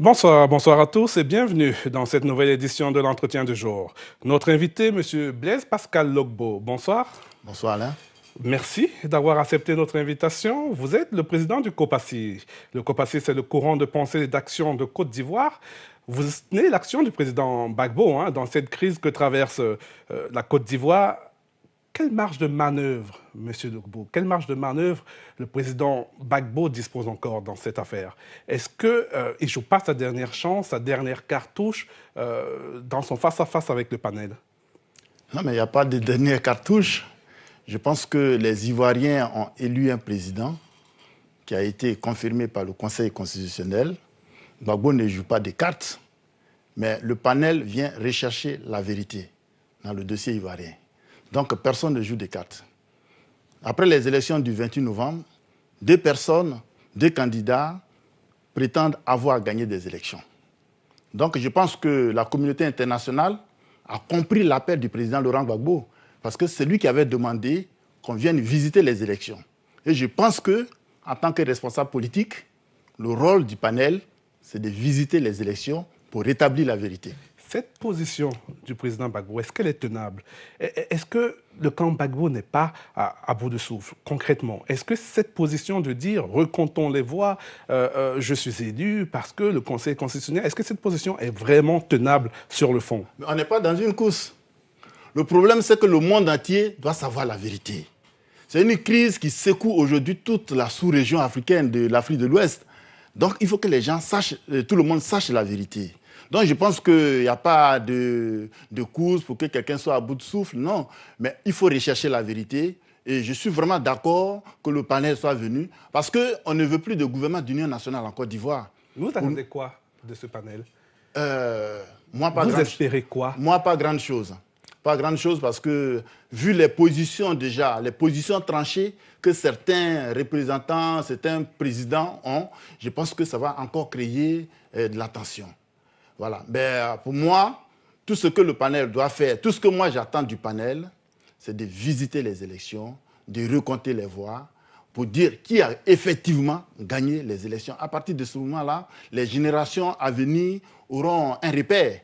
Bonsoir, bonsoir à tous et bienvenue dans cette nouvelle édition de l'entretien du jour. Notre invité, M. Blaise Pascal Logbo. Bonsoir. Bonsoir Alain. Merci d'avoir accepté notre invitation. Vous êtes le président du COPACI. Le COPACI, c'est le courant de pensée et d'action de Côte d'Ivoire. Vous soutenez l'action du président Gbagbo dans cette crise que traverse la Côte d'Ivoire. Quelle marge de manœuvre, M. Logbo, quelle marge de manœuvre le président Gbagbo dispose encore dans cette affaire? Est-ce qu'il ne joue pas sa dernière chance, sa dernière cartouche dans son face-à-face avec le panel? Non, mais il n'y a pas de dernière cartouche. Je pense que les Ivoiriens ont élu un président qui a été confirmé par le Conseil constitutionnel. Gbagbo ne joue pas de cartes, mais le panel vient rechercher la vérité dans le dossier ivoirien. Donc, personne ne joue des cartes. Après les élections du 28 novembre, deux candidats prétendent avoir gagné des élections. Donc, je pense que la communauté internationale a compris l'appel du président Laurent Gbagbo, parce que c'est lui qui avait demandé qu'on vienne visiter les élections. Et je pense qu'en tant que responsable politique, le rôle du panel, c'est de visiter les élections pour rétablir la vérité. Cette position du président Gbagbo, est-ce qu'elle est tenable? Est-ce que le camp Gbagbo n'est pas à bout de souffle, concrètement? Est-ce que cette position de dire « recomptons les voix, je suis élu parce que le Conseil constitutionnel », est-ce que cette position est vraiment tenable sur le fond? Mais on n'est pas dans une course. Le problème, c'est que le monde entier doit savoir la vérité. C'est une crise qui secoue aujourd'hui toute la sous-région africaine de l'Afrique de l'Ouest. Donc, il faut que les gens sachent, tout le monde sache la vérité. Donc, je pense qu'il n'y a pas de course pour que quelqu'un soit à bout de souffle, non. Mais il faut rechercher la vérité. Et je suis vraiment d'accord que le panel soit venu, parce qu'on ne veut plus de gouvernement d'union nationale en Côte d'Ivoire. Vous attendez quoi de ce panel? Vous espérez quoi? Moi, pas grande chose. Pas grande chose parce que, vu les positions déjà, les positions tranchées que certains représentants, certains présidents ont, je pense que ça va encore créer de la tension. Voilà. Mais pour moi, tout ce que le panel doit faire, tout ce que moi j'attends du panel, c'est de visiter les élections, de recompter les voix, pour dire qui a effectivement gagné les élections. À partir de ce moment-là, les générations à venir auront un repère.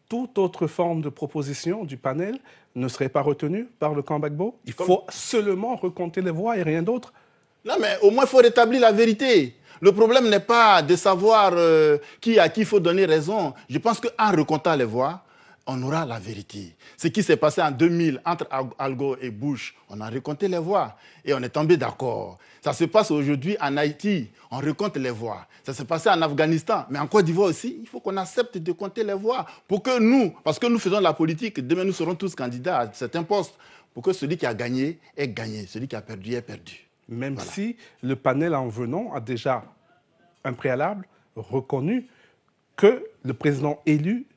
Toute autre forme de proposition du panel ne serait pas retenue par le camp Gbagbo? Il faut seulement recompter les voix et rien d'autre? Non, mais au moins, il faut rétablir la vérité. Le problème n'est pas de savoir à qui il faut donner raison. Je pense qu'en recomptant les voix, on aura la vérité. Ce qui s'est passé en 2000 entre Al Gore et Bush, on a recompté les voix et on est tombé d'accord. Ça se passe aujourd'hui en Haïti, on recompte les voix. Ça s'est passé en Afghanistan, mais en Côte d'Ivoire aussi, il faut qu'on accepte de compter les voix. Pour que nous, parce que nous faisons la politique, demain nous serons tous candidats à certains postes, pour que celui qui a gagné ait gagné, celui qui a perdu ait perdu. Même si le panel en venant a déjà un préalable reconnu que le président élu,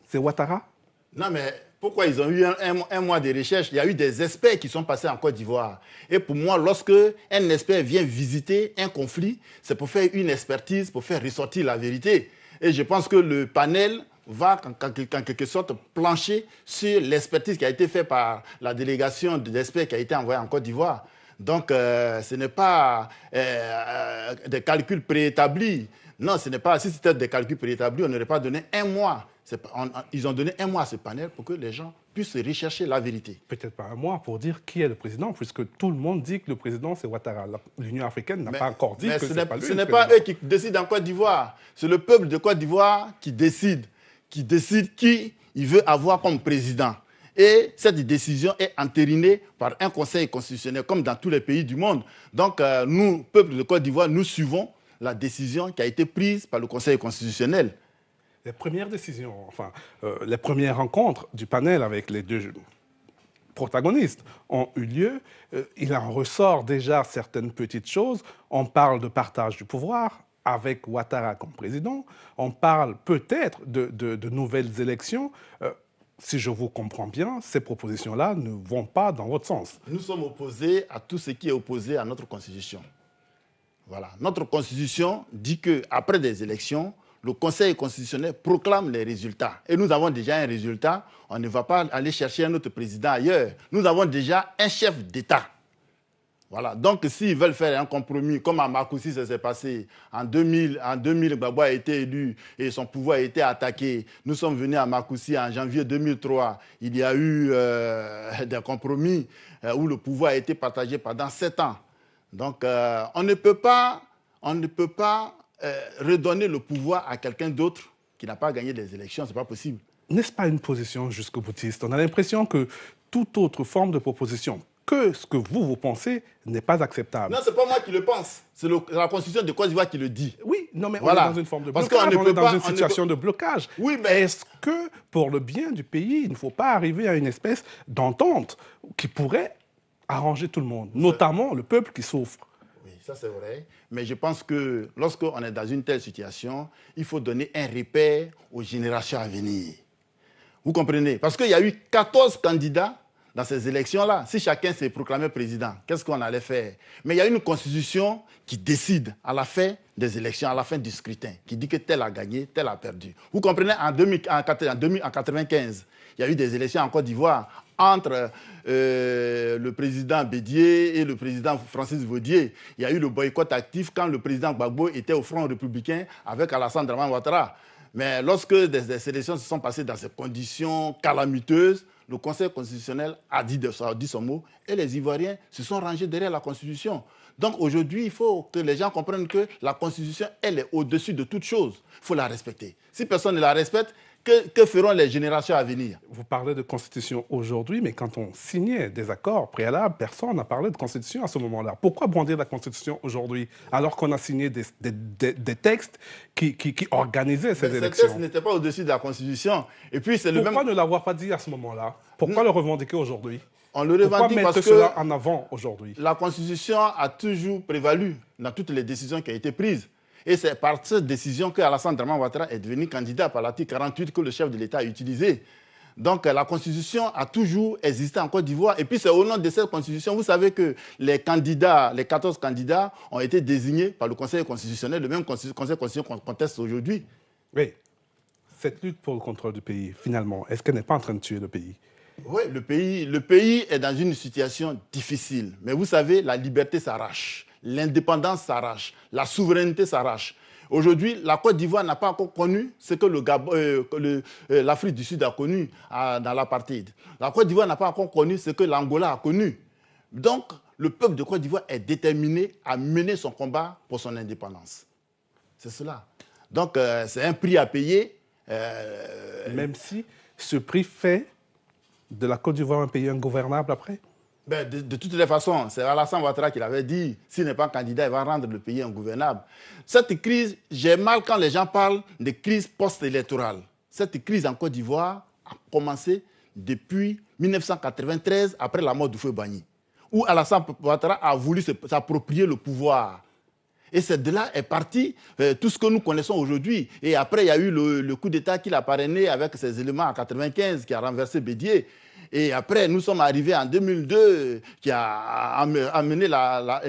c'est Ouattara? Non, mais pourquoi ils ont eu un mois de recherche? Il y a eu des experts qui sont passés en Côte d'Ivoire. Et pour moi, lorsque un expert vient visiter un conflit, c'est pour faire une expertise, pour faire ressortir la vérité. Et je pense que le panel va, en quelque sorte, plancher sur l'expertise qui a été faite par la délégation d'experts qui a été envoyée en Côte d'Ivoire. Donc, ce n'est pas des calculs préétablis. Non, ce n'est pas. Si c'était des calculs préétablis, on n'aurait pas donné un mois. Ils ont donné un mois à ce panel pour que les gens puissent rechercher la vérité. Peut-être pas un mois pour dire qui est le président, puisque tout le monde dit que le président, c'est Ouattara. L'Union africaine n'a pas encore dit que c'est pas lui. Ce n'est pas eux qui décident en Côte d'Ivoire. C'est le peuple de Côte d'Ivoire qui décide qui il veut avoir comme président. Et cette décision est entérinée par un conseil constitutionnel, comme dans tous les pays du monde. Donc, nous, peuple de Côte d'Ivoire, nous suivons la décision qui a été prise par le conseil constitutionnel. Les premières décisions, les premières rencontres du panel avec les deux protagonistes ont eu lieu. Il en ressort déjà certaines petites choses. On parle de partage du pouvoir avec Ouattara comme président. On parle peut-être de nouvelles élections. Si je vous comprends bien, ces propositions-là ne vont pas dans votre sens. Nous sommes opposés à tout ce qui est opposé à notre Constitution. Voilà. Notre Constitution dit qu'après des élections, le Conseil constitutionnel proclame les résultats. Et nous avons déjà un résultat. On ne va pas aller chercher un autre président ailleurs. Nous avons déjà un chef d'État. Voilà. Donc, s'ils veulent faire un compromis, comme à Marcoussis, ça s'est passé, en 2000, Gbagbo a été élu et son pouvoir a été attaqué. Nous sommes venus à Marcoussis en janvier 2003. Il y a eu des compromis où le pouvoir a été partagé pendant 7 ans. Donc, on ne peut pas redonner le pouvoir à quelqu'un d'autre qui n'a pas gagné des élections. Ce n'est pas possible. N'est-ce pas une position jusqu'au boutiste? On a l'impression que toute autre forme de proposition que ce que vous pensez n'est pas acceptable. Non, ce n'est pas moi qui le pense. C'est la Constitution de Côte d'Ivoire qui le dit. Oui, non, mais voilà. On est dans une forme de blocage, on est dans une situation de blocage. Oui, mais... Est-ce que, pour le bien du pays, il ne faut pas arriver à une espèce d'entente qui pourrait arranger tout le monde, notamment le peuple qui souffre? Oui, ça c'est vrai. Mais je pense que lorsqu'on est dans une telle situation, il faut donner un repère aux générations à venir. Vous comprenez? Parce qu'il y a eu 14 candidats dans ces élections-là. Si chacun s'est proclamé président, qu'est-ce qu'on allait faire? Mais il y a une constitution qui décide à la fin des élections, à la fin du scrutin, qui dit que tel a gagné, tel a perdu. Vous comprenez? En 1995, il y a eu des élections en Côte d'Ivoire entre le président Bédié et le président Francis Vaudier. Il y a eu le boycott actif quand le président Gbagbo était au Front républicain avec Alassane Dramane Ouattara. Mais lorsque des élections se sont passées dans ces conditions calamiteuses, le Conseil constitutionnel a dit son mot et les Ivoiriens se sont rangés derrière la Constitution. Donc aujourd'hui, il faut que les gens comprennent que la Constitution, elle est au-dessus de toute chose. Il faut la respecter. Si personne ne la respecte, que feront les générations à venir? Vous parlez de Constitution aujourd'hui, mais quand on signait des accords préalables, personne n'a parlé de Constitution à ce moment-là. Pourquoi brandir la Constitution aujourd'hui, alors qu'on a signé des textes qui organisaient ces élections? Ces textes n'étaient pas au-dessus de la Constitution. Et puis, Pourquoi ne l'avoir pas dit à ce moment-là? Pourquoi le revendiquer aujourd'hui? On le revendique parce que cela en avant aujourd'hui? La Constitution a toujours prévalu dans toutes les décisions qui ont été prises. Et c'est par cette décision que Alassane Dramane Ouattara est devenu candidat par l'article 48 que le chef de l'État a utilisé. Donc la Constitution a toujours existé en Côte d'Ivoire. Et puis c'est au nom de cette Constitution, vous savez que les 14 candidats ont été désignés par le Conseil constitutionnel, le même Conseil constitutionnel qu'on conteste aujourd'hui. Oui. Cette lutte pour le contrôle du pays, finalement, est-ce qu'elle n'est pas en train de tuer le pays? Oui, le pays est dans une situation difficile. Mais vous savez, la liberté s'arrache. L'indépendance s'arrache, la souveraineté s'arrache. Aujourd'hui, la Côte d'Ivoire n'a pas encore connu ce que l'Afrique du Sud a connu dans l'apartheid. La Côte d'Ivoire n'a pas encore connu ce que l'Angola a connu. Donc, le peuple de Côte d'Ivoire est déterminé à mener son combat pour son indépendance. C'est cela. Donc, c'est un prix à payer. Même si ce prix fait de la Côte d'Ivoire un pays ingouvernable après? Ben, de toutes les façons, c'est Alassane Ouattara qui l'avait dit, s'il n'est pas candidat, il va rendre le pays ingouvernable. Cette crise, j'ai mal quand les gens parlent de crise post-électorale. Cette crise en Côte d'Ivoire a commencé depuis 1993, après la mort d'Houphouët-Boigny, où Alassane Ouattara a voulu s'approprier le pouvoir. Et c'est de là est parti tout ce que nous connaissons aujourd'hui. Et après, il y a eu le coup d'État qu'il a parrainé avec ses éléments en 1995, qui a renversé Bédié. Et après, nous sommes arrivés en 2002, qui a amené la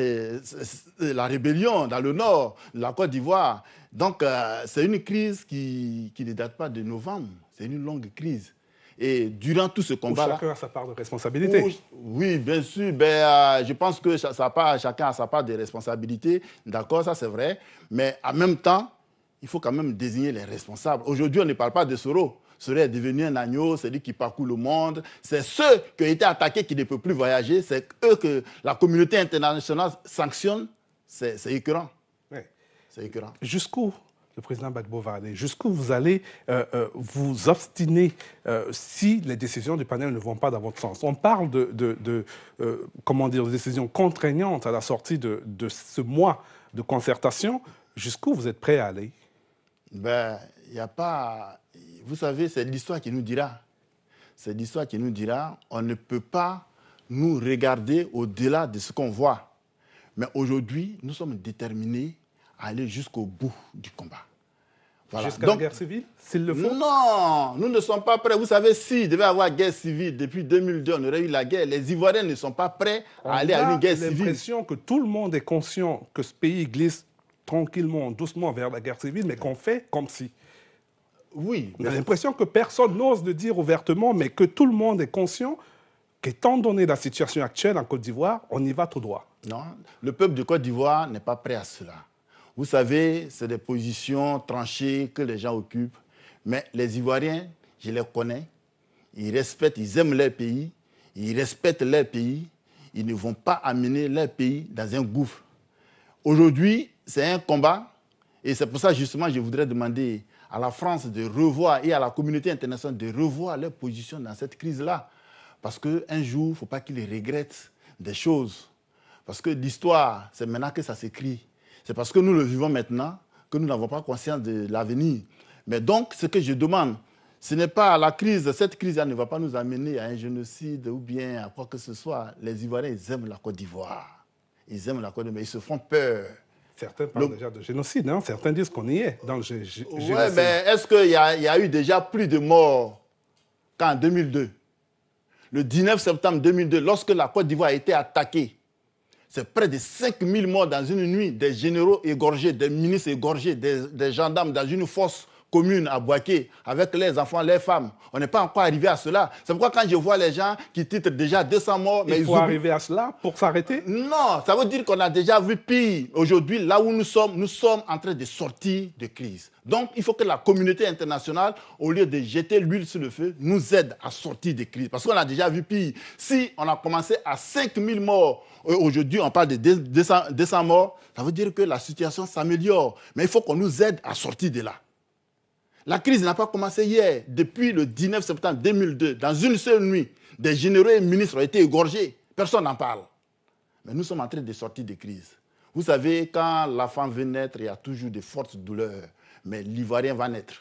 rébellion dans le nord de la Côte d'Ivoire. Donc, c'est une crise qui ne date pas de novembre. C'est une longue crise. Et durant tout ce combat-là... Chacun a sa part de responsabilité. Oui, bien sûr. Je pense que chacun a sa part de responsabilité. D'accord, ça c'est vrai. Mais en même temps, il faut quand même désigner les responsables. Aujourd'hui, on ne parle pas de Soro. Soro est devenu un agneau, c'est lui qui parcourt le monde. C'est ceux qui ont été attaqués qui ne peuvent plus voyager. C'est eux que la communauté internationale sanctionne. C'est écœurant. Oui. C'est écœurant. Jusqu'où le président Gbagbo va aller? Jusqu'où vous allez vous obstiner si les décisions du panel ne vont pas dans votre sens? On parle de décisions contraignantes à la sortie de ce mois de concertation. Jusqu'où vous êtes prêt à aller? Ben, il n'y a pas... Vous savez, c'est l'histoire qui nous dira. C'est l'histoire qui nous dira. On ne peut pas nous regarder au-delà de ce qu'on voit. Mais aujourd'hui, nous sommes déterminés à aller jusqu'au bout du combat. Voilà. Jusqu'à la guerre civile, s'il le faut? Non, nous ne sommes pas prêts. Vous savez, s'il devait y avoir guerre civile depuis 2002, on aurait eu la guerre. Les Ivoiriens ne sont pas prêts à aller à une guerre civile. On a l'impression que tout le monde est conscient que ce pays glisse tranquillement, doucement vers la guerre civile, mais qu'on fait comme si. Oui. On a l'impression que personne n'ose le dire ouvertement, mais que tout le monde est conscient qu'étant donné la situation actuelle en Côte d'Ivoire, on y va tout droit. Non, le peuple de Côte d'Ivoire n'est pas prêt à cela. Vous savez, c'est des positions tranchées que les gens occupent. Mais les Ivoiriens, je les connais, ils respectent, ils aiment leur pays, ils respectent leur pays, ils ne vont pas amener leur pays dans un gouffre. Aujourd'hui, c'est un combat et c'est pour ça justement je voudrais demander à la France de revoir et à la communauté internationale de revoir leur position dans cette crise-là. Parce qu'un jour, il ne faut pas qu'ils regrettent des choses. Parce que l'histoire, c'est maintenant que ça s'écrit. C'est parce que nous le vivons maintenant que nous n'avons pas conscience de l'avenir. Mais donc, ce que je demande, ce n'est pas la crise, cette crise-là ne va pas nous amener à un génocide ou bien à quoi que ce soit. Les Ivoiriens, ils aiment la Côte d'Ivoire. Ils aiment la Côte d'Ivoire, mais ils se font peur. Certains parlent déjà de génocide, hein? Certains disent qu'on y est dans le génocide. Oui, mais est-ce qu'il y a eu déjà plus de morts qu'en 2002? Le 19 septembre 2002, lorsque la Côte d'Ivoire a été attaquée, c'est près de 5000 morts dans une nuit, des généraux égorgés, des ministres égorgés, des gendarmes dans une fosse commune à Boaké, avec les enfants, les femmes. On n'est pas encore arrivé à cela. C'est pourquoi quand je vois les gens qui titrent déjà 200 morts... Il faut arriver à cela pour s'arrêter? Non, ça veut dire qu'on a déjà vu pire. Aujourd'hui, là où nous sommes en train de sortir de crise. Donc, il faut que la communauté internationale, au lieu de jeter l'huile sur le feu, nous aide à sortir de crise. Parce qu'on a déjà vu pire. Si on a commencé à 5000 morts, aujourd'hui on parle de 200 morts, ça veut dire que la situation s'améliore. Mais il faut qu'on nous aide à sortir de là. La crise n'a pas commencé hier. Depuis le 19 septembre 2002, dans une seule nuit, des généraux et ministres ont été égorgés. Personne n'en parle. Mais nous sommes en train de sortir de crise. Vous savez, quand la femme veut naître, il y a toujours de fortes douleurs. Mais l'Ivoirien va naître.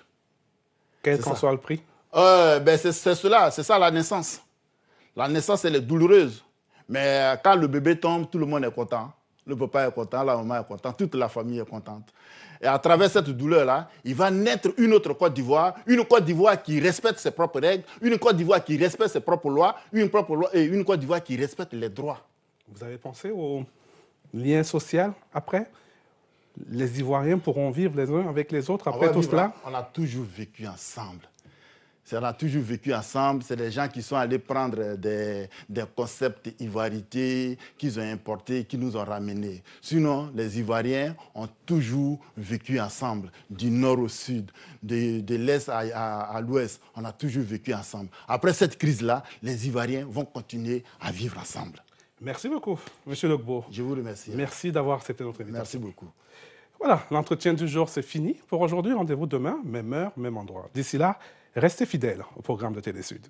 Quel qu'en soit le prix? C'est cela, c'est ça la naissance. La naissance, elle est douloureuse. Mais quand le bébé tombe, tout le monde est content. Le papa est content, la maman est contente, toute la famille est contente. Et à travers cette douleur-là, il va naître une autre Côte d'Ivoire, une Côte d'Ivoire qui respecte ses propres règles, une Côte d'Ivoire qui respecte ses propres lois, une Côte d'Ivoire qui respecte les droits. Vous avez pensé au lien social après? Les Ivoiriens pourront vivre les uns avec les autres après tout cela? On a toujours vécu ensemble. On a toujours vécu ensemble. C'est des gens qui sont allés prendre des concepts ivoirités qu'ils ont importés, qui nous ont ramenés. Sinon, les Ivoiriens ont toujours vécu ensemble, du nord au sud, de l'est à l'ouest. On a toujours vécu ensemble. Après cette crise-là, les Ivoiriens vont continuer à vivre ensemble. Merci beaucoup, M. Logbo. Je vous remercie. Merci d'avoir accepté notre invitation. Merci beaucoup. Voilà, l'entretien du jour, c'est fini. Pour aujourd'hui, rendez-vous demain, même heure, même endroit. D'ici là, restez fidèles au programme de Télé Sud.